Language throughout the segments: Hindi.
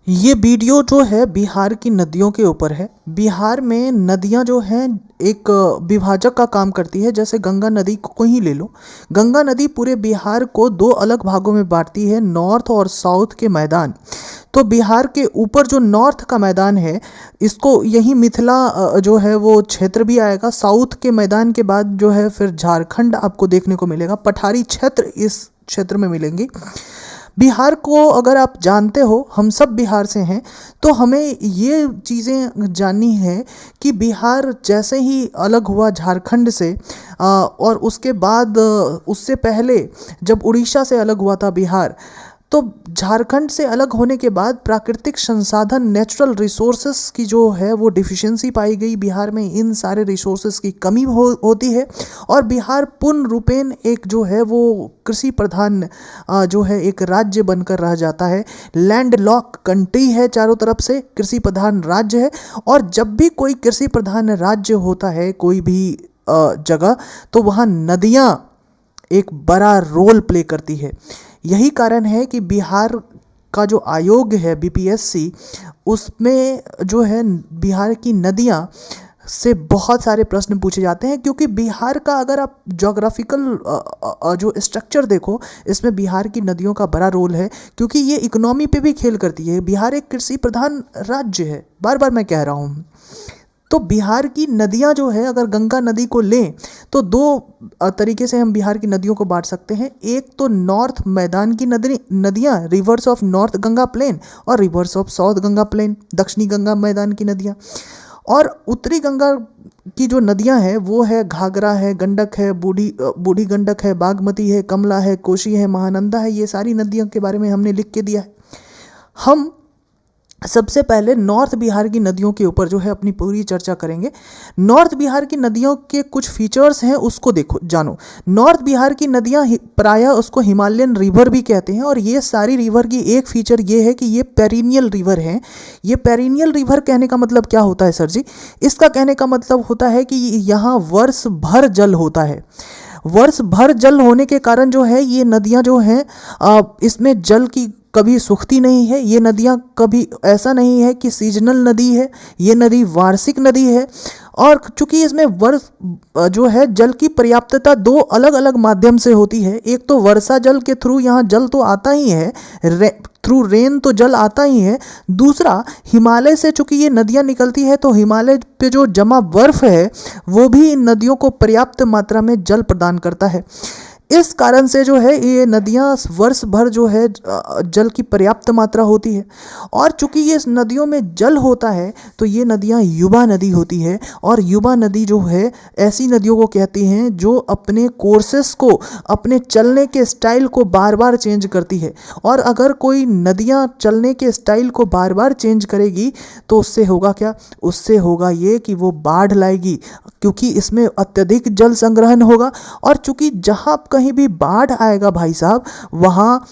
ये वीडियो जो है बिहार की नदियों के ऊपर है। बिहार में नदियां जो हैं एक विभाजक का काम करती है। जैसे गंगा नदी को ही ले लो। गंगा नदी पूरे बिहार को दो अलग भागों में बांटती है, नॉर्थ और साउथ के मैदान। तो बिहार के ऊपर जो नॉर्थ का मैदान है, इसको यही मिथिला जो है वो क्षेत्र भी आएगा। साउथ के मैदान के बाद जो है फिर झारखंड आपको देखने को मिलेगा। पठारी क्षेत्र इस क्षेत्र में मिलेंगी। बिहार को अगर आप जानते हो, हम सब बिहार से हैं, तो हमें ये चीज़ें जाननी है कि बिहार जैसे ही अलग हुआ झारखंड से और उसके बाद उससे पहले जब उड़ीसा से अलग हुआ था बिहार, तो झारखंड से अलग होने के बाद प्राकृतिक संसाधन, नेचुरल रिसोर्सेस की जो है वो डिफिशिएंसी पाई गई। बिहार में इन सारे रिसोर्सेस की कमी होती है और बिहार पूर्ण रूपेण एक जो है वो कृषि प्रधान जो है एक राज्य बनकर रह जाता है। लैंड लॉक कंट्री है, चारों तरफ से कृषि प्रधान राज्य है। और जब भी कोई कृषि प्रधान राज्य होता है कोई भी जगह, तो वहाँ नदियाँ एक बड़ा रोल प्ले करती है। यही कारण है कि बिहार का जो आयोग है बीपीएससी, उसमें जो है बिहार की नदियाँ से बहुत सारे प्रश्न पूछे जाते हैं। क्योंकि बिहार का अगर आप ज्योग्राफिकल जो स्ट्रक्चर देखो, इसमें बिहार की नदियों का बड़ा रोल है। क्योंकि ये इकोनॉमी पे भी खेल करती है। बिहार एक कृषि प्रधान राज्य है, बार बार मैं कह रहा हूँ। तो बिहार की नदियाँ जो है, अगर गंगा नदी को लें तो दो तरीके से हम बिहार की नदियों को बांट सकते हैं। एक तो नॉर्थ मैदान की नदियाँ, rivers of north Ganga plain, और rivers of south Ganga plain, दक्षिणी गंगा मैदान की नदियाँ। और उत्तरी गंगा की जो नदियाँ हैं वो है घाघरा है, गंडक है, बूढ़ी गंडक है, बागमती है, कमला है, कोसी है, महानंदा है। ये सारी नदियों के बारे में हमने लिख के दिया है। हम सबसे पहले नॉर्थ बिहार की नदियों के ऊपर जो है अपनी पूरी चर्चा करेंगे। नॉर्थ बिहार की नदियों के कुछ फीचर्स हैं, उसको देखो, जानो। नॉर्थ बिहार की नदियां प्रायः उसको हिमालयन रिवर भी कहते हैं। और ये सारी रिवर की एक फीचर ये है कि ये पेरिनियल रिवर हैं। ये पेरिनियल रिवर कहने का मतलब क्या होता है सर जी? इसका कहने का मतलब होता है कि यहाँ वर्ष भर जल होता है। वर्ष भर जल होने के कारण जो है ये नदियाँ जो हैं इसमें जल की कभी सूखती नहीं है। ये नदियाँ कभी ऐसा नहीं है कि सीजनल नदी है, ये नदी वार्षिक नदी है। और चूंकि इसमें वर्ष जो है जल की पर्याप्तता दो अलग अलग माध्यम से होती है। एक तो वर्षा जल के थ्रू यहाँ जल तो आता ही है, थ्रू रेन तो जल आता ही है। दूसरा, हिमालय से चूंकि ये नदियाँ निकलती है तो हिमालय पे जो जमा बर्फ है वो भी इन नदियों को पर्याप्त मात्रा में जल प्रदान करता है। इस कारण से जो है ये नदियाँ वर्ष भर जो है जल की पर्याप्त मात्रा होती है। और चूंकि ये नदियों में जल होता है तो ये नदियाँ युवा नदी होती है। और युवा नदी जो है ऐसी नदियों को कहती हैं जो अपने कोर्सेस को, अपने चलने के स्टाइल को बार बार चेंज करती है। और अगर कोई नदियाँ चलने के स्टाइल को बार बार चेंज करेगी तो उससे होगा क्या? उससे होगा ये कि वो बाढ़ लाएगी, क्योंकि इसमें अत्यधिक जल संग्रहण होगा। और चूंकि जहाँ कहीं भी बाढ़ आएगा भाई साहब, वहाँ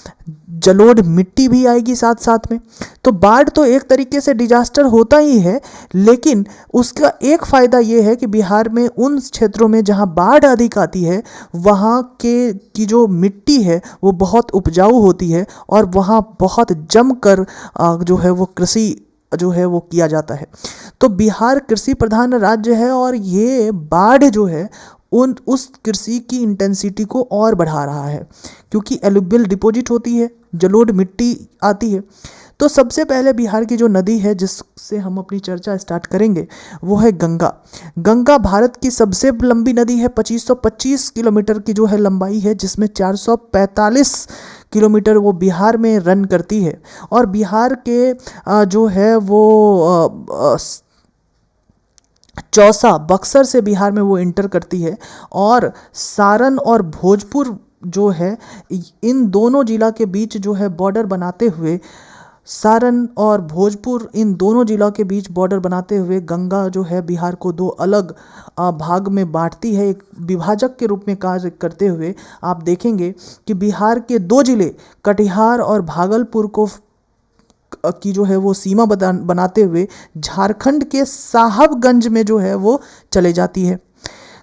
जलोढ़ मिट्टी भी आएगी साथ साथ में। तो बाढ़ तो एक तरीके से डिजास्टर होता ही है, लेकिन उसका एक फ़ायदा ये है कि बिहार में उन क्षेत्रों में जहाँ बाढ़ अधिक आती है वहाँ के की जो मिट्टी है वो बहुत उपजाऊ होती है और वहाँ बहुत जमकर जो है वो कृषि जो है वो किया जाता है। तो बिहार कृषि प्रधान राज्य है और ये बाढ़ जो है उस कृषि की इंटेंसिटी को और बढ़ा रहा है, क्योंकि एलुवियल डिपॉजिट होती है, जलोढ़ मिट्टी आती है। तो सबसे पहले बिहार की जो नदी है जिससे हम अपनी चर्चा स्टार्ट करेंगे वो है गंगा। गंगा भारत की सबसे लंबी नदी है। 2525 किलोमीटर की जो है लंबाई है, जिसमें 445 किलोमीटर वो बिहार में रन करती है। और बिहार के जो है वो चौसा, बक्सर से बिहार में वो इंटर करती है। और सारण और भोजपुर जो है, इन दोनों जिला के बीच जो है बॉर्डर बनाते हुए, सारण और भोजपुर इन दोनों जिलों के बीच बॉर्डर बनाते हुए गंगा जो है बिहार को दो अलग भाग में बांटती है, एक विभाजक के रूप में कार्य करते हुए। आप देखेंगे कि बिहार के दो जिले कटिहार और भागलपुर को की जो है वो सीमा बनाते हुए झारखंड के साहबगंज में जो है वो चले जाती है।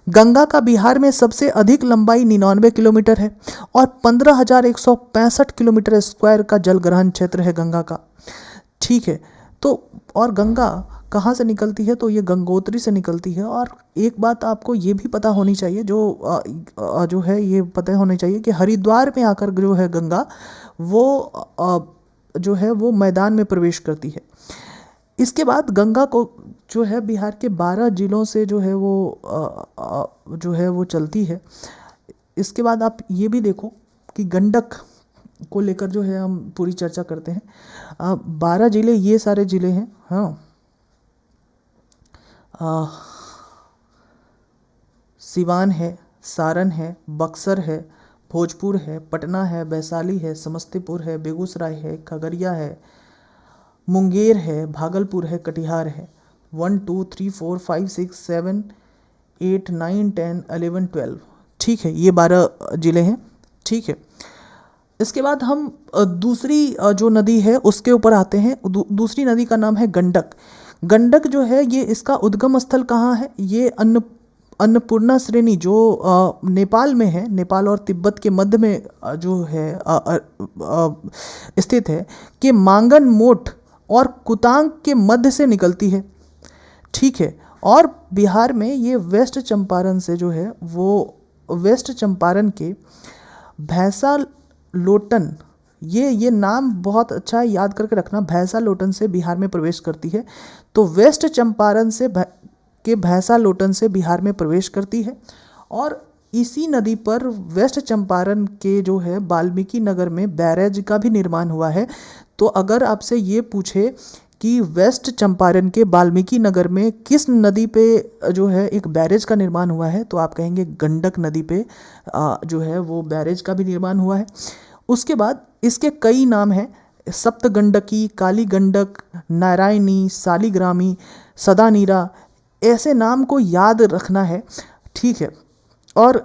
गंगा का बिहार में सबसे अधिक लंबाई 99 किलोमीटर है और 15,165 किलोमीटर स्क्वायर का जल ग्रहण क्षेत्र है गंगा का। ठीक है। तो और गंगा कहाँ से निकलती है, तो ये गंगोत्री से निकलती है। और एक बात आपको ये भी पता होनी चाहिए, जो है ये पता होनी चाहिए कि हरिद्वार में आकर जो है गंगा वो जो है वो मैदान में प्रवेश करती है। इसके बाद गंगा को जो है बिहार के 12 जिलों से जो है वो चलती है। इसके बाद आप ये भी देखो कि गंडक को लेकर जो है हम पूरी चर्चा करते हैं। 12 जिले, ये सारे जिले हैं। हाँ, सिवान है, सारण है, बक्सर है, भोजपुर है, पटना है, वैशाली है, समस्तीपुर है, बेगूसराय है, खगड़िया है, मुंगेर है, भागलपुर है, कटिहार है। 1 2 3 4 5 6 7 8 9 10 11 12, ठीक है, ये 12 जिले हैं। ठीक है। इसके बाद हम दूसरी जो नदी है उसके ऊपर आते हैं। दूसरी नदी का नाम है गंडक। गंडक जो है ये इसका उद्गम स्थल कहाँ है, ये अन्नपूर्णा श्रेणी जो नेपाल में है, नेपाल और तिब्बत के मध्य में जो है स्थित है, कि मांगन मोट और कुतांग के मध्य से निकलती है। ठीक है। और बिहार में ये वेस्ट चंपारण से जो है वो वेस्ट चंपारण के भैंसा लोटन, ये नाम बहुत अच्छा है, याद करके रखना, भैंसा लोटन से बिहार में प्रवेश करती है। तो वेस्ट चंपारण से के भैंसा लोटन से बिहार में प्रवेश करती है। और इसी नदी पर वेस्ट चंपारण के जो है वाल्मीकि नगर में बैरेज का भी निर्माण हुआ है। तो अगर आपसे ये पूछे कि वेस्ट चंपारण के वाल्मीकि नगर में किस नदी पे जो है एक बैरेज का निर्माण हुआ है, तो आप कहेंगे गंडक नदी पे जो है वो बैरेज का भी निर्माण हुआ है। उसके बाद इसके कई नाम हैं, सप्तगंडकी, काली गंडक, नारायणी, सालिग्रामी, सदानीरा, ऐसे नाम को याद रखना है। ठीक है। और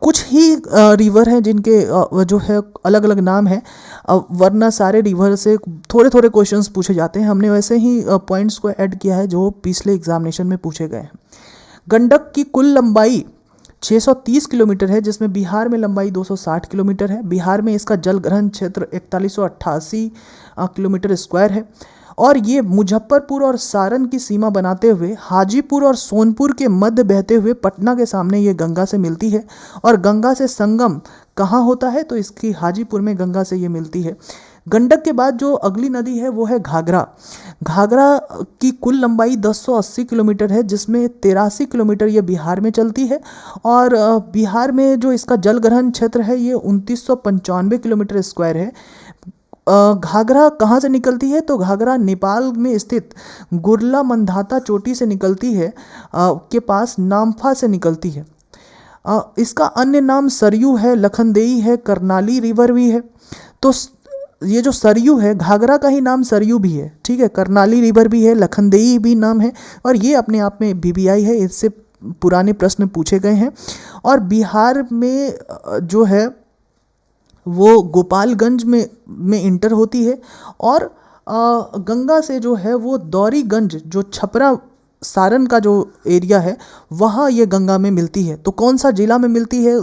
कुछ ही रिवर हैं जिनके जो है अलग अलग नाम हैं, वरना सारे रिवर से थोड़े थोड़े क्वेश्चंस पूछे जाते हैं। हमने वैसे ही पॉइंट्स को ऐड किया है जो पिछले एग्जामिनेशन में पूछे गए हैं। गंडक की कुल लंबाई 630 किलोमीटर है, जिसमें बिहार में लंबाई 260 किलोमीटर है। बिहार में इसका जल ग्रहण क्षेत्र 4188 किलोमीटर स्क्वायर है। और ये मुजफ्फरपुर और सारण की सीमा बनाते हुए हाजीपुर और सोनपुर के मध्य बहते हुए पटना के सामने ये गंगा से मिलती है। और गंगा से संगम कहाँ होता है, तो इसकी हाजीपुर में गंगा से ये मिलती है। गंडक के बाद जो अगली नदी है वो है घाघरा। घाघरा की कुल लंबाई 1080 किलोमीटर है, जिसमें 83 किलोमीटर ये बिहार में चलती है। और बिहार में जो इसका जल ग्रहण क्षेत्र है ये 2995 किलोमीटर स्क्वायर है। घाघरा कहाँ से निकलती है, तो घाघरा नेपाल में स्थित गुरला मंधाता चोटी से निकलती है, के पास नामफा से निकलती है। इसका अन्य नाम सरयू है, लखनदेई है, करनाली रिवर भी है। तो ये जो सरयू है, घाघरा का ही नाम सरयू भी है। ठीक है। करनाली रिवर भी है, लखनदेई भी नाम है। और ये अपने आप में बीबीआई है, इससे पुराने प्रश्न पूछे गए हैं। और बिहार में जो है वो गोपालगंज में इंटर होती है। और गंगा से जो है वो दौरीगंज, जो छपरा सारण का जो एरिया है, वहाँ ये गंगा में मिलती है। तो कौन सा जिला में मिलती है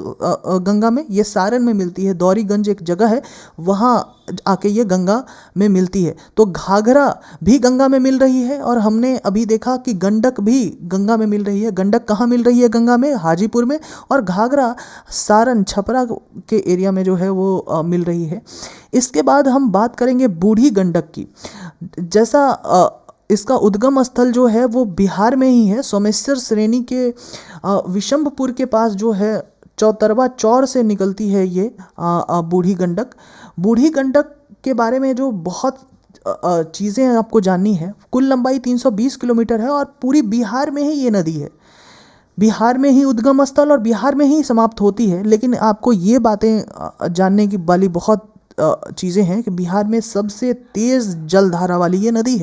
गंगा में, ये सारण में मिलती है। दौरीगंज एक जगह है, वहाँ आके ये गंगा में मिलती है। तो घाघरा भी गंगा में मिल रही है। और हमने अभी देखा कि गंडक भी गंगा में मिल रही है। गंडक कहाँ मिल रही है गंगा में, हाजीपुर में। और घाघरा सारण छपरा के एरिया में जो है वो मिल रही है। इसके बाद हम बात करेंगे बूढ़ी गंडक की। जैसा इसका उद्गम स्थल जो है वो बिहार में ही है। सोमेश्वर श्रेणी के विशंभपुर के पास जो है चौतरवा चौर से निकलती है ये बूढ़ी गंडक। बूढ़ी गंडक के बारे में जो बहुत चीज़ें आपको जाननी है, कुल लंबाई 320 किलोमीटर है और पूरी बिहार में ही ये नदी है। बिहार में ही उद्गम स्थल और बिहार में ही समाप्त होती है। लेकिन आपको ये बातें जानने की वाली बहुत चीज़ें हैं कि बिहार में सबसे तेज़ जलधारा वाली ये नदी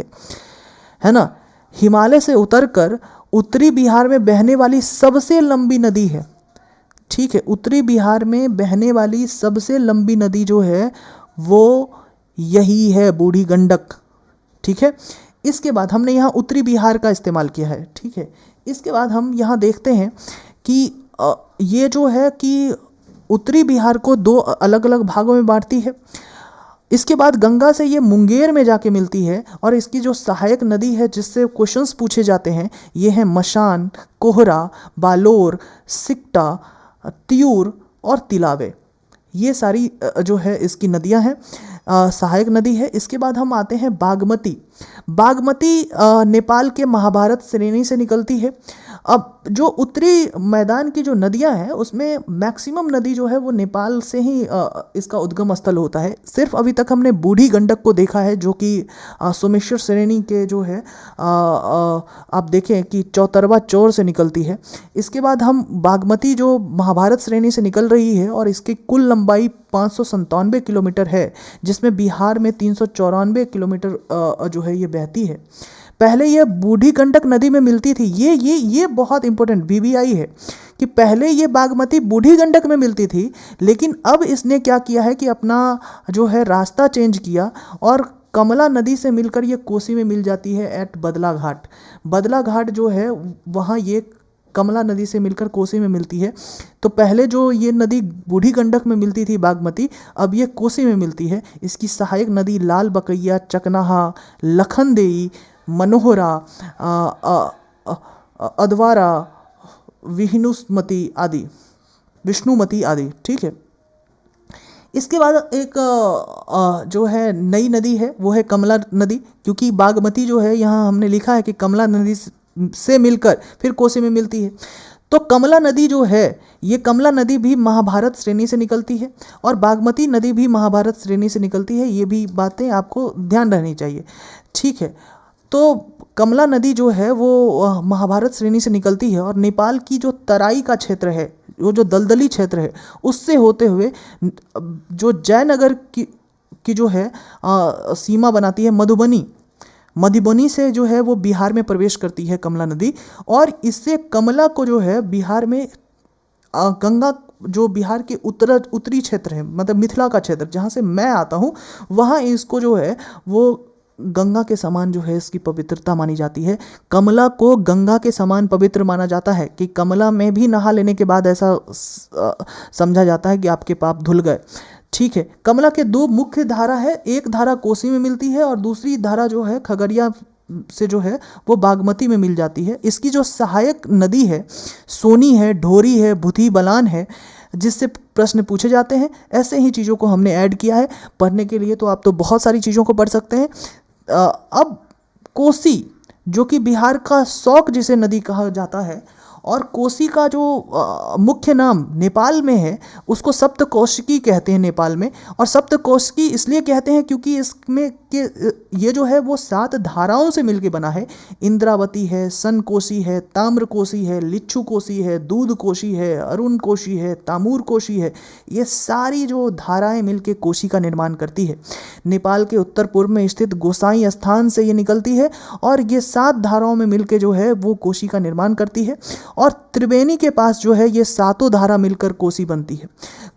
है ना। हिमालय से उतरकर उत्तरी बिहार में बहने वाली सबसे लंबी नदी है। ठीक है। उत्तरी बिहार में बहने वाली सबसे लंबी नदी जो है वो यही है, बूढ़ी गंडक। ठीक है। इसके बाद हमने यहाँ उत्तरी बिहार का इस्तेमाल किया है। ठीक है। इसके बाद हम यहाँ देखते हैं कि ये जो है कि उत्तरी बिहार को दो अलग अलग भागों में बांटती है। इसके बाद गंगा से ये मुंगेर में जाके मिलती है और इसकी जो सहायक नदी है जिससे क्वेश्चंस पूछे जाते हैं ये है मशान, कोहरा, बालोर, सिकटा, त्यूर और तिलावे। ये सारी जो है इसकी नदियां हैं, सहायक नदी है। इसके बाद हम आते हैं बागमती। बागमती नेपाल के महाभारत श्रेणी से निकलती है। अब जो उत्तरी मैदान की जो नदियां हैं उसमें मैक्सिमम नदी जो है वो नेपाल से ही इसका उद्गम स्थल होता है। सिर्फ अभी तक हमने बूढ़ी गंडक को देखा है जो कि सोमेश्वर श्रेणी के जो है आप देखें कि चौतरवा चौर से निकलती है। इसके बाद हम बागमती जो महाभारत श्रेणी से निकल रही है और इसकी कुल लंबाई 597 किलोमीटर है, जिसमें बिहार में 394 किलोमीटर जो है ये बहती है। पहले ये बूढ़ी गंडक नदी में मिलती थी। ये बहुत इंपॉर्टेंट बीबीआई है कि पहले ये बागमती बूढ़ी गंडक में मिलती थी, लेकिन अब इसने क्या किया है कि अपना जो है रास्ता चेंज किया और कमला नदी से मिलकर ये कोसी में मिल जाती है एट बदला घाट। बदला घाट जो है वहाँ ये कमला नदी से मिलकर कोसी में मिलती है। तो पहले जो ये नदी बूढ़ी गंडक में मिलती थी बागमती, अब ये कोसी में मिलती है। इसकी सहायक नदी लाल बकैया, चकनाहा, लखनदेई, मनोहरा, अदवारा, विष्णुमती आदि। ठीक है। इसके बाद एक जो है नई नदी है वो है कमला नदी, क्योंकि बागमती जो है यहाँ हमने लिखा है कि कमला नदी से मिलकर फिर कोसी में मिलती है। तो कमला नदी जो है ये कमला नदी भी महाभारत श्रेणी से निकलती है और बागमती नदी भी महाभारत श्रेणी से निकलती है। ये भी बातें आपको ध्यान रहनी चाहिए। ठीक है। तो कमला नदी जो है वो महाभारत श्रेणी से निकलती है और नेपाल की जो तराई का क्षेत्र है, वो जो दलदली क्षेत्र है, उससे होते हुए जो जयनगर की जो है सीमा बनाती है मधुबनी से जो है वो बिहार में प्रवेश करती है कमला नदी। और इससे कमला को जो है बिहार में गंगा जो बिहार के उत्तरी क्षेत्र है, मतलब मिथिला का क्षेत्र जहाँ से मैं आता हूँ, वहाँ इसको जो है वो गंगा के समान जो है इसकी पवित्रता मानी जाती है। कमला को गंगा के समान पवित्र माना जाता है कि कमला में भी नहा लेने के बाद ऐसा समझा जाता है कि आपके पाप धुल गए। ठीक है। कमला के दो मुख्य धारा है, एक धारा कोसी में मिलती है और दूसरी धारा जो है खगड़िया से जो है वो बागमती में मिल जाती है। इसकी जो सहायक नदी है सोनी है, ढोरी है, भूथी बलान है, जिससे प्रश्न पूछे जाते हैं। ऐसे ही चीज़ों को हमने ऐड किया है पढ़ने के लिए, तो आप तो बहुत सारी चीज़ों को पढ़ सकते हैं। अब कोसी जो कि बिहार का शौक जिसे नदी कहा जाता है, और कोसी का जो मुख्य नाम नेपाल में है उसको सप्तकोशिकी कहते हैं नेपाल में। और सप्तकोशिकी इसलिए कहते हैं क्योंकि इसमें के ये जो है वो 7 धाराओं से मिलके बना है। इंद्रावती है, सन कोसी है, ताम्र कोसी है, लिच्छू कोसी है, दूध कोसी है, अरुण कोसी है, तामूर कोसी है। ये सारी जो धाराएं मिलके कोसी का निर्माण करती है। नेपाल के उत्तर पूर्व में स्थित गोसाई स्थान से ये निकलती है और ये 7 धाराओं में मिलके जो है वो कोसी का निर्माण करती है। और त्रिवेणी के पास जो है ये 7 धारा मिलकर कोसी बनती है।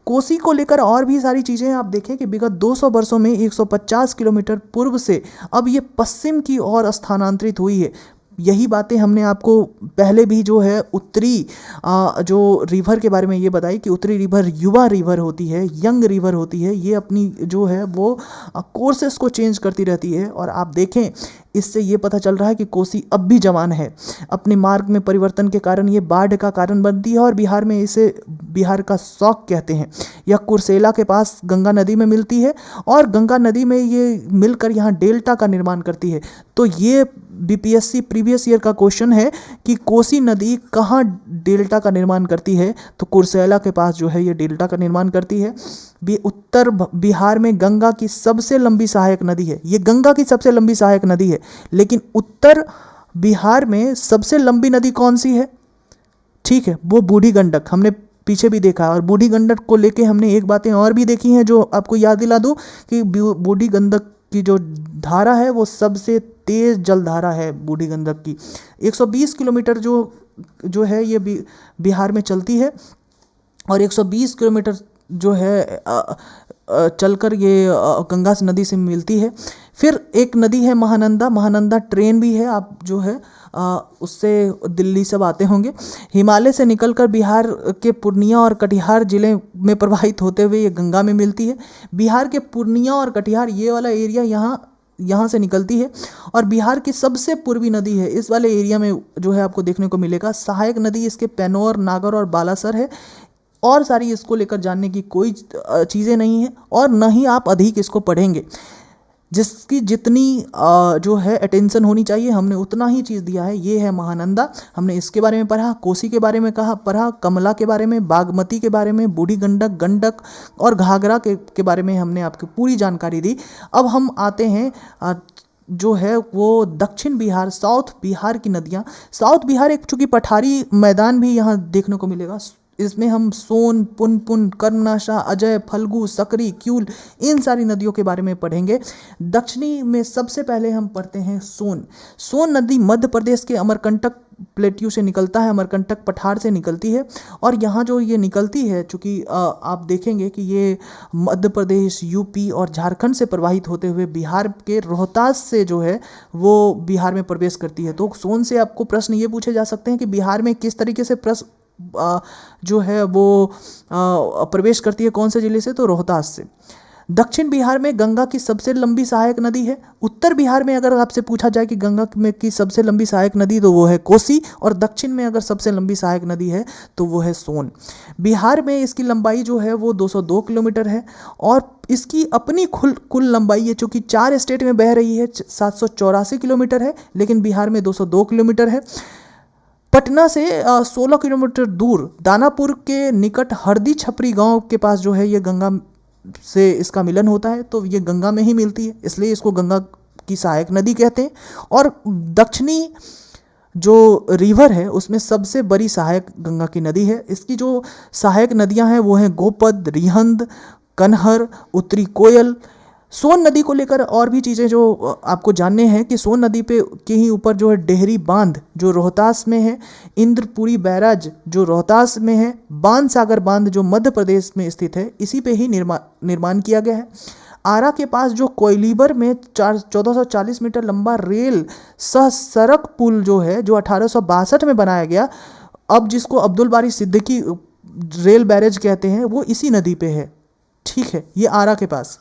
कोसी को लेकर और भी सारी चीज़ें आप देखें कि विगत 200 वर्षों में 150 किलोमीटर पूर्व से अब ये पश्चिम की ओर स्थानांतरित हुई है। यही बातें हमने आपको पहले भी जो है उत्तरी जो रिवर के बारे में ये बताई कि उत्तरी रिवर युवा रिवर होती है, यंग रिवर होती है। ये अपनी जो है वो कोर्सेस को चेंज करती रहती है और आप देखें इससे ये पता चल रहा है कि कोसी अब भी जवान है। अपने मार्ग में परिवर्तन के कारण ये बाढ़ का कारण बनती है और बिहार में इसे बिहार का शौक कहते हैं। यह कुर्सेला के पास गंगा नदी में मिलती है और गंगा नदी में ये मिलकर यहाँ डेल्टा का निर्माण करती है। तो ये बीपीएससी प्रीवियस ईयर का क्वेश्चन है कि कोसी नदी कहाँ डेल्टा का निर्माण करती है, तो कुर्सेला के पास जो है ये डेल्टा का निर्माण करती है। उत्तर बिहार में गंगा की सबसे लंबी सहायक नदी है, ये गंगा की सबसे लंबी सहायक नदी है। लेकिन उत्तर बिहार में सबसे लंबी नदी कौन सी है? ठीक है, वो बूढ़ी गंडक, हमने पीछे भी देखा है। और बूढ़ी गंडक को लेके हमने एक बातें और भी देखी हैं जो आपको याद दिला दूं कि बूढ़ी गंडक की जो धारा है वो सबसे तेज जलधारा है बूढ़ी गंडक की। 120 किलोमीटर जो है ये बिहार में चलती है और 120 किलोमीटर जो है चलकर ये गंगा नदी से मिलती है। फिर एक नदी है महानंदा, महानंदा ट्रेन भी है, आप जो है उससे दिल्ली सब आते होंगे। हिमालय से निकलकर बिहार के पूर्णिया और कटिहार जिले में प्रवाहित होते हुए ये गंगा में मिलती है। बिहार के पूर्णिया और कटिहार ये वाला एरिया यहाँ से निकलती है और बिहार की सबसे पूर्वी नदी है। इस वाले एरिया में जो है आपको देखने को मिलेगा। सहायक नदी इसके पेनौर, नागर और बालासर है। और सारी इसको लेकर जानने की कोई चीज़ें नहीं है और न ही आप अधिक इसको पढ़ेंगे। जिसकी जितनी जो है अटेंशन होनी चाहिए हमने उतना ही चीज़ दिया है। ये है महानंदा, हमने इसके बारे में पढ़ा, कोसी के बारे में पढ़ा, कमला के बारे में, बागमती के बारे में, बूढ़ी गंडक, गंडक और घाघरा के बारे में हमने आपको पूरी जानकारी दी। अब हम आते हैं जो है वो दक्षिण बिहार, साउथ बिहार की नदियाँ। साउथ बिहार एक चूँकि पठारी मैदान भी यहाँ देखने को मिलेगा। इसमें हम सोन, पुनपुन, कर्मनाशा, अजय, फल्गु, सकरी, क्यूल इन सारी नदियों के बारे में पढ़ेंगे। दक्षिणी में सबसे पहले हम पढ़ते हैं सोन। सोन नदी मध्य प्रदेश के अमरकंटक प्लेट्यू से निकलता है, अमरकंटक पठार से निकलती है और यहाँ जो ये निकलती है, चूँकि आप देखेंगे कि ये मध्य प्रदेश, यूपी और झारखंड से प्रवाहित होते हुए बिहार के रोहतास से जो है वो बिहार में प्रवेश करती है। तो सोन से आपको प्रश्न ये पूछे जा सकते हैं कि बिहार में किस तरीके से जो है वो प्रवेश करती है, कौन से जिले से, तो रोहतास से। दक्षिण बिहार में गंगा की सबसे लंबी सहायक नदी है। उत्तर बिहार में अगर आपसे पूछा जाए कि गंगा में की सबसे लंबी सहायक नदी, तो वो है कोसी। और दक्षिण में अगर सबसे लंबी सहायक नदी है तो वो है सोन। बिहार में इसकी लंबाई जो है वो 202 किलोमीटर है और इसकी अपनी कुल लंबाई है, चूँकि 4 स्टेट में बह रही है, 784 किलोमीटर है, लेकिन बिहार में 202 किलोमीटर है। पटना से 16 किलोमीटर दूर दानापुर के निकट हरदी छपरी गांव के पास जो है ये गंगा से इसका मिलन होता है। तो ये गंगा में ही मिलती है, इसलिए इसको गंगा की सहायक नदी कहते हैं। और दक्षिणी जो रिवर है उसमें सबसे बड़ी सहायक गंगा की नदी है। इसकी जो सहायक नदियां हैं वो हैं गोपद, रिहंद, कनहर, उत्तरी कोयल। सोन नदी को लेकर और भी चीज़ें जो आपको जानने हैं कि सोन नदी पे के ही ऊपर जो है डेहरी बांध जो रोहतास में है, इंद्रपुरी बैराज जो रोहतास में है, बाण सागर बांध जो मध्य प्रदेश में स्थित है, इसी पे ही निर्माण किया गया है। आरा के पास जो कोयलीबर में 1440 मीटर लंबा रेल सह सड़क पुल जो है, जो 1862 में बनाया गया, अब जिसको अब्दुल बारी सिद्दीकी रेल बैरेज कहते हैं, वो इसी नदी पे है। ठीक है, ये आरा के पास।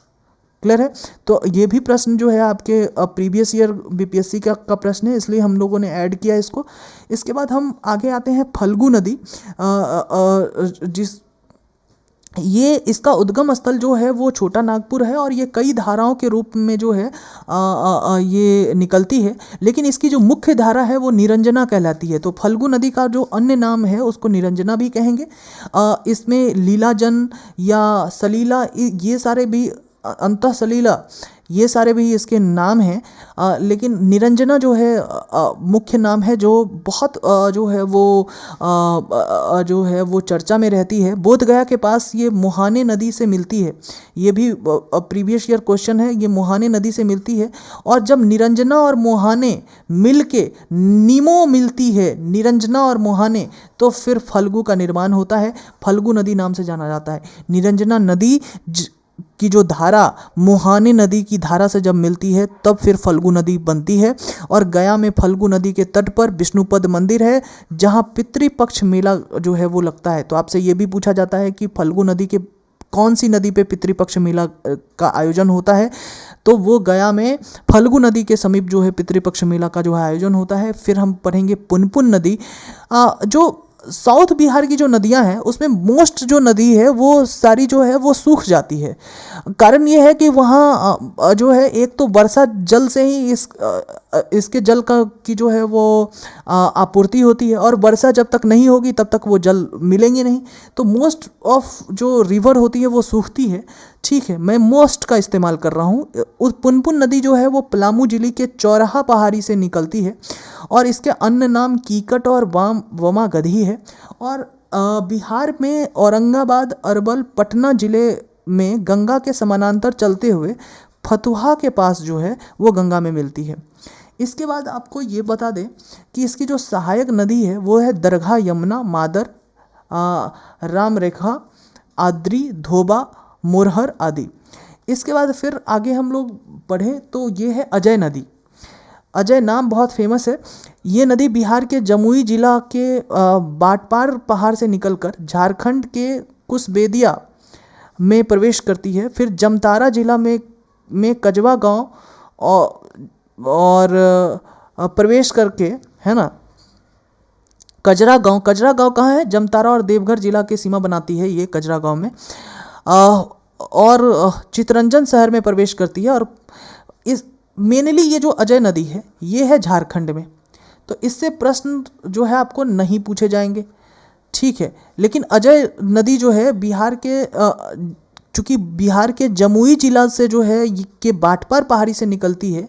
क्लियर है? तो ये भी प्रश्न जो है आपके प्रीवियस ईयर बीपीएससी का प्रश्न है, इसलिए हम लोगों ने ऐड किया इसको। इसके बाद हम आगे आते हैं फल्गु नदी, ये इसका उद्गम स्थल जो है वो छोटा नागपुर है और ये कई धाराओं के रूप में जो है ये निकलती है, लेकिन इसकी जो मुख्य धारा है वो निरंजना कहलाती है। तो फल्गु नदी का जो अन्य नाम है उसको निरंजना भी कहेंगे। इसमें लीलाजन या सलीला, ये सारे भी अंतः सलीला, ये सारे भी इसके नाम हैं, लेकिन निरंजना जो है मुख्य नाम है, जो बहुत जो है वो चर्चा में रहती है। बोधगया के पास ये मुहाने नदी से मिलती है, ये भी प्रीवियस ईयर क्वेश्चन है, ये मुहाने नदी से मिलती है। और जब निरंजना और मुहाने मिलके नीमो मिलती है, निरंजना और मुहाने, तो फिर फल्गु का निर्माण होता है, फल्गु नदी नाम से जाना जाता है। निरंजना नदी की जो धारा मुहाने नदी की धारा से जब मिलती है तब फिर फल्गु नदी बनती है। और गया में फल्गु नदी के तट पर विष्णुपद मंदिर है, जहां पितृपक्ष मेला जो है वो लगता है। तो आपसे ये भी पूछा जाता है कि फल्गु नदी के कौन सी नदी पे पितृपक्ष मेला का आयोजन होता है, तो वो गया में फल्गु नदी के समीप जो है पितृपक्ष मेला का जो है आयोजन होता है। फिर हम पढ़ेंगे पुनपुन नदी। जो साउथ बिहार की जो नदियां हैं उसमें मोस्ट जो नदी है वो सारी जो है वो सूख जाती है। कारण ये है कि वहाँ जो है एक तो वर्षा जल से ही इसके जल की जो है वो आपूर्ति होती है, और वर्षा जब तक नहीं होगी तब तक वो जल मिलेंगे नहीं, तो मोस्ट ऑफ जो रिवर होती है वो सूखती है। ठीक है, मैं मोस्ट का इस्तेमाल कर रहा हूँ। उस पुनपुन नदी जो है वो पलामू जिले के चौराहा पहाड़ी से निकलती है और इसके अन्य नाम कीकट और वमा गधी है। और बिहार में औरंगाबाद, अरवल, पटना जिले में गंगा के समानांतर चलते हुए फतुहा के पास जो है वो गंगा में मिलती है। इसके बाद आपको ये बता दें कि इसकी जो सहायक नदी है वो है दरघा, यमुना, मादर, रामरेखा, आद्री, धोबा, मोरहर आदि। इसके बाद फिर आगे हम लोग पढ़े तो ये है अजय नदी। अजय नाम बहुत फेमस है। ये नदी बिहार के जमुई जिला के बाटपार पहाड़ से निकलकर झारखंड के कुशबेदिया में प्रवेश करती है, फिर जमतारा जिला में कजवा गांव और प्रवेश करके, है ना, कजरा गांव कहाँ है? जमतारा और देवघर जिला की सीमा बनाती है ये कजरा गांव में, और चितरंजन शहर में प्रवेश करती है। और इस मेनली ये जो अजय नदी है ये है झारखंड में, तो इससे प्रश्न जो है आपको नहीं पूछे जाएंगे, ठीक है। लेकिन अजय नदी जो है बिहार के चूँकि बिहार के जमुई जिला से जो है के बाटपार पहाड़ी से निकलती है,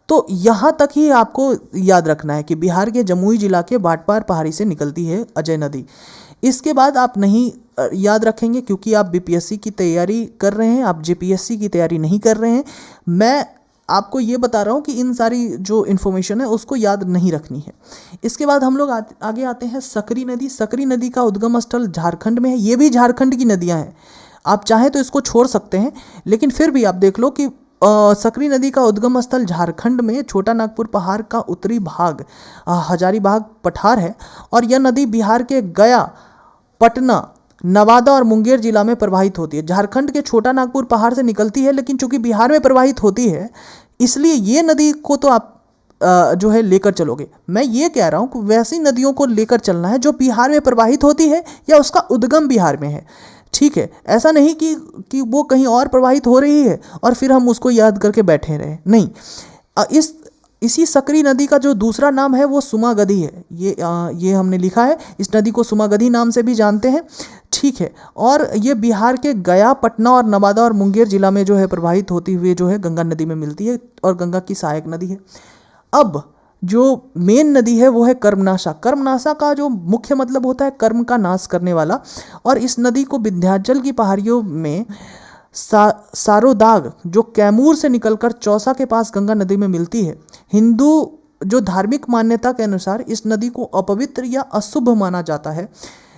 तो यहाँ तक ही आपको याद रखना है कि बिहार के जमुई जिला के बाटपार पहाड़ी से निकलती है अजय नदी। इसके बाद आप नहीं याद रखेंगे क्योंकि आप बीपीएससी की तैयारी कर रहे हैं, आप जीपीएससी की तैयारी नहीं कर रहे हैं। मैं आपको ये बता रहा हूँ कि इन सारी जो इन्फॉर्मेशन है उसको याद नहीं रखनी है। इसके बाद हम लोग आगे आते हैं सकरी नदी। सकरी नदी का उद्गम स्थल झारखंड में है। ये भी झारखंड की नदियाँ हैं, आप चाहें तो इसको छोड़ सकते हैं, लेकिन फिर भी आप देख लो कि सकरी नदी का उद्गम स्थल झारखंड में छोटा नागपुर पहाड़ का उत्तरी भाग हजारीबाग पठार है, और यह नदी बिहार के गया, पटना, नवादा और मुंगेर जिला में प्रवाहित होती है। झारखंड के छोटा नागपुर पहाड़ से निकलती है, लेकिन चूंकि बिहार में प्रवाहित होती है इसलिए ये नदी को तो आप जो है लेकर चलोगे। मैं ये कह रहा हूँ कि वैसी नदियों को लेकर चलना है जो बिहार में प्रवाहित होती है या उसका उद्गम बिहार में है, ठीक है। ऐसा नहीं कि वो कहीं और प्रवाहित हो रही है और फिर हम उसको याद करके बैठे रहे, नहीं। इसी सकरी नदी का जो दूसरा नाम है वो सुमागधी है। ये हमने लिखा है, इस नदी को सुमागधी नाम से भी जानते हैं, ठीक है। और ये बिहार के गया, पटना और नवादा और मुंगेर जिला में जो है प्रवाहित होती हुई जो है गंगा नदी में मिलती है और गंगा की सहायक नदी है। अब जो मेन नदी है वो है कर्मनाशा। कर्मनाशा का जो मुख्य मतलब होता है कर्म का नाश करने वाला, और इस नदी को विंध्याचल की पहाड़ियों में सारोदाग जो कैमूर से निकलकर चौसा के पास गंगा नदी में मिलती है। हिंदू जो धार्मिक मान्यता के अनुसार इस नदी को अपवित्र या अशुभ माना जाता है।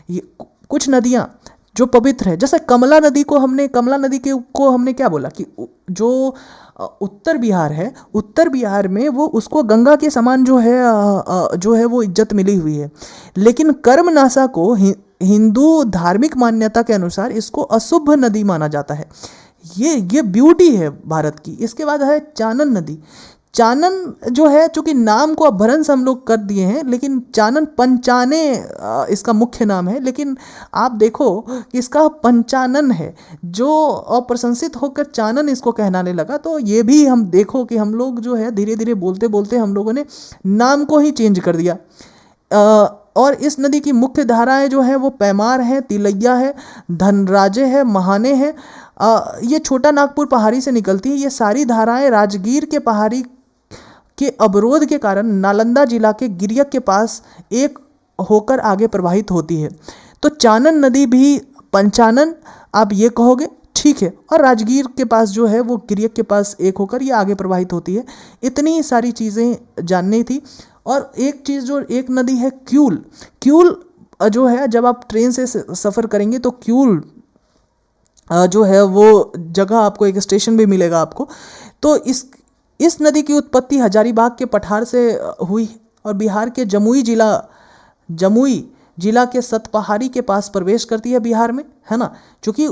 ये कुछ नदियाँ जो पवित्र है, जैसे कमला नदी को हमने क्या बोला कि जो उत्तर बिहार है, उत्तर बिहार में वो उसको गंगा के समान जो है वो इज्जत मिली हुई है, लेकिन कर्मनाशा को हिंदू धार्मिक मान्यता के अनुसार इसको अशुभ नदी माना जाता है। ये ब्यूटी है भारत की। इसके बाद है चानन नदी। चानन जो है, चूंकि नाम को अपभ्रंश हम लोग कर दिए हैं, लेकिन चानन पंचाने इसका मुख्य नाम है, लेकिन आप देखो कि इसका पंचानन है, जो अप्रशंसित होकर चानन इसको कहलाने लगा। तो ये भी हम देखो कि हम लोग जो है धीरे धीरे बोलते बोलते हम लोगों ने नाम को ही चेंज कर दिया। और इस नदी की मुख्य धाराएं जो हैं वो पैमार है, तिलैया है, धनराजे है, महाने है। ये छोटा नागपुर पहाड़ी से निकलती है। ये सारी धाराएं राजगीर के पहाड़ी के अवरोध के कारण नालंदा जिला के गिरियक के पास एक होकर आगे प्रवाहित होती है। तो चानन नदी भी पंचानन आप ये कहोगे, ठीक है। और राजगीर के पास जो है वो गिरियक के पास एक होकर ये आगे प्रवाहित होती है। इतनी सारी चीज़ें जाननी थी। और एक चीज़ जो एक नदी है क्यूल जो है, जब आप ट्रेन से सफ़र करेंगे तो क्यूल जो है वो जगह आपको एक स्टेशन भी मिलेगा आपको। तो इस नदी की उत्पत्ति हजारीबाग के पठार से हुई और बिहार के जमुई जिला के सतपहाड़ी के पास प्रवेश करती है बिहार में, है ना। चूँकि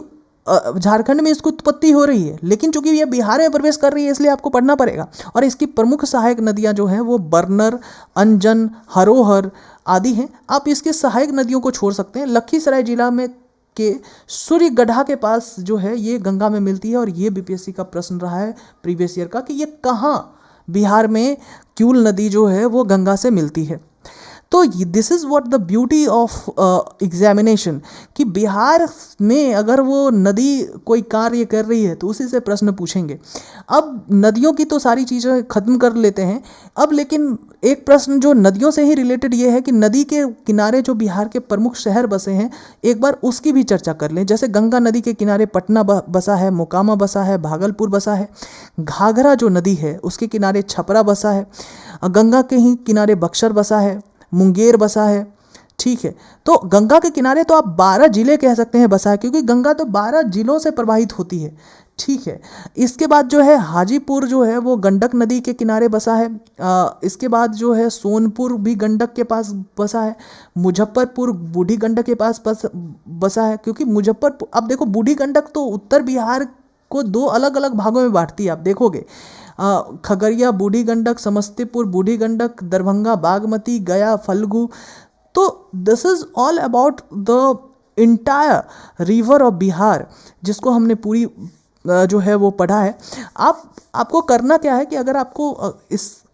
झारखंड में इसकी उत्पत्ति हो रही है, लेकिन चूंकि ये बिहार में प्रवेश कर रही है इसलिए आपको पढ़ना पड़ेगा। और इसकी प्रमुख सहायक नदियां जो हैं वो बरनर, अंजन, हरोहर आदि हैं। आप इसके सहायक नदियों को छोड़ सकते हैं। लखीसराय जिला में के सूर्यगढ़ा के पास जो है ये गंगा में मिलती है, और ये बीपीएससी का प्रश्न रहा है प्रीवियस ईयर का कि ये कहाँ बिहार में क्यूल नदी जो है वो गंगा से मिलती है। तो this is what the beauty of examination, कि बिहार में अगर वो नदी कोई कार्य कर रही है तो उसी से प्रश्न पूछेंगे। अब नदियों की तो सारी चीज़ें ख़त्म कर लेते हैं अब, लेकिन एक प्रश्न जो नदियों से ही रिलेटेड ये है कि नदी के किनारे जो बिहार के प्रमुख शहर बसे हैं, एक बार उसकी भी चर्चा कर लें। जैसे गंगा नदी के किनारे पटना बसा है, मोकामा बसा है, भागलपुर बसा है। घाघरा जो नदी है उसके किनारे छपरा बसा है। गंगा के ही किनारे बक्सर बसा है, मुंगेर बसा है, ठीक है। तो गंगा के किनारे तो आप 12 जिले कह सकते हैं बसा है, क्योंकि गंगा तो 12 जिलों से प्रवाहित होती है, ठीक है। इसके बाद जो है हाजीपुर जो है वो गंडक नदी के किनारे बसा है। इसके बाद जो है सोनपुर भी गंडक के पास बसा है। मुजफ्फरपुर बूढ़ी गंडक के पास बसा है, क्योंकि मुजफ्फरपुर, अब देखो बूढ़ी गंडक तो उत्तर बिहार को दो अलग अलग भागों में बांटती है। आप देखोगे खगड़िया बूढ़ी गंडक, समस्तीपुर बूढ़ी गंडक, दरभंगा बागमती, गया फल्गु। तो this is all about the entire river of Bihar, जिसको हमने पूरी जो है वो पढ़ा है। आपको करना क्या है कि अगर आपको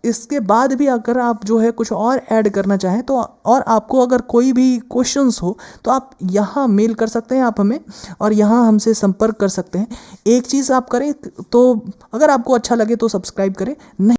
इसके बाद भी अगर आप जो है कुछ और ऐड करना चाहें तो, और आपको अगर कोई भी क्वेश्चंस हो तो आप यहाँ मेल कर सकते हैं आप हमें, और यहाँ हमसे संपर्क कर सकते हैं। एक चीज़ आप करें तो, अगर आपको अच्छा लगे तो सब्सक्राइब करें, नहीं